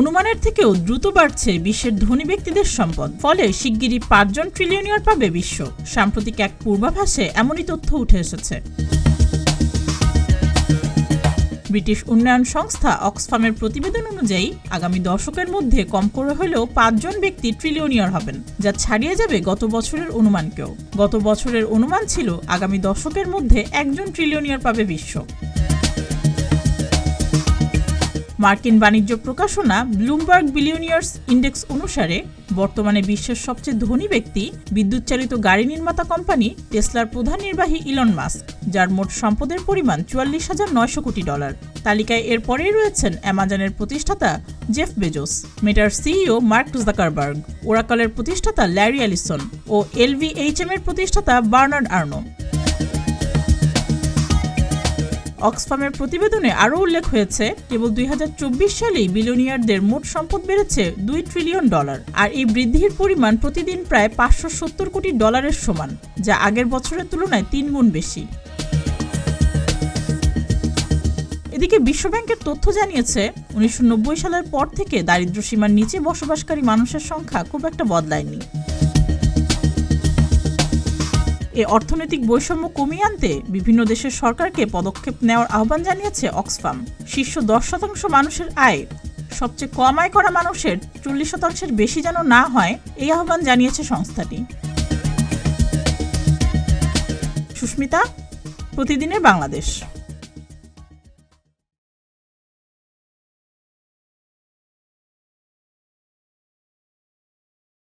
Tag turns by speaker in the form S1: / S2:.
S1: অনুমানের থেকেও দ্রুত বাড়ছে বিশ্বের ধনী ব্যক্তিদের সম্পদ, ফলে শিগগিরই 5 জন ট্রিলিয়নিয়ার পাবে বিশ্ব। সাম্প্রতিক এক পূর্বাভাসে এমনই তথ্য উঠে এসেছে। ব্রিটিশ উন্নয়ন সংস্থা অক্সফামের প্রতিবেদন অনুযায়ী আগামী দশকের মধ্যে কম করে হলেও 5 জন ব্যক্তি ট্রিলিয়নিয়ার হবেন, যা ছাড়িয়ে যাবে গত বছরের অনুমানকেও। গত বছরের অনুমান ছিল আগামী দশকের মধ্যে 1 জন ট্রিলিয়নিয়ার পাবে বিশ্ব। মার্কিন বাণিজ্য প্রকাশনা ব্লুমবার্গ বিলিয়নিয়ার্স ইন্ডেক্স অনুসারে বর্তমানে বিশ্বের সবচেয়ে ধনী ব্যক্তি বিদ্যুৎ চালিত গাড়ি নির্মাতা কোম্পানি টেসলার প্রধান নির্বাহী ইলন মাস্ক, যার মোট সম্পদের পরিমাণ $44,900 কোটি। তালিকায় এর পরেই রয়েছেন অ্যামাজনের প্রতিষ্ঠাতা জেফ বেজোস, মেটার সিইও মার্ক জাকারবার্গ, ওরাকলের প্রতিষ্ঠাতা ল্যারি এলিসন ও LVMH এর প্রতিষ্ঠাতা বার্নার্ড আর্নো। অক্সফামের প্রতিবেদনে আরও উল্লেখ হয়েছে, কেবল 2024 সালেই বিলিয়নিয়ারদের মোট সম্পদ বেড়েছে $2 ট্রিলিয়ন, আর এই বৃদ্ধির পরিমাণ প্রতিদিন প্রায় $570 কোটি সমান, যা আগের বছরের তুলনায় 3 গুণ বেশি। এদিকে বিশ্বব্যাংকের তথ্য জানিয়েছে 1990 সালের পর থেকে দারিদ্র্যসীমার নিচে বসবাসকারী মানুষের সংখ্যা খুব একটা বদলায়নি। এই অর্থনৈতিক বৈষম্য কমিয়ে আনতে বিভিন্ন দেশের সরকারকে পদক্ষেপ নেওয়ার আহ্বান জানিয়েছে অক্সফাম। শীর্ষ 10% মানুষের আয় সবচেয়ে কম আয় করা মানুষের 40% বেশি যেন না হয়, এই আহ্বান জানিয়েছে সংস্থাটি। সুস্মিতা, প্রতিদিনের বাংলাদেশ।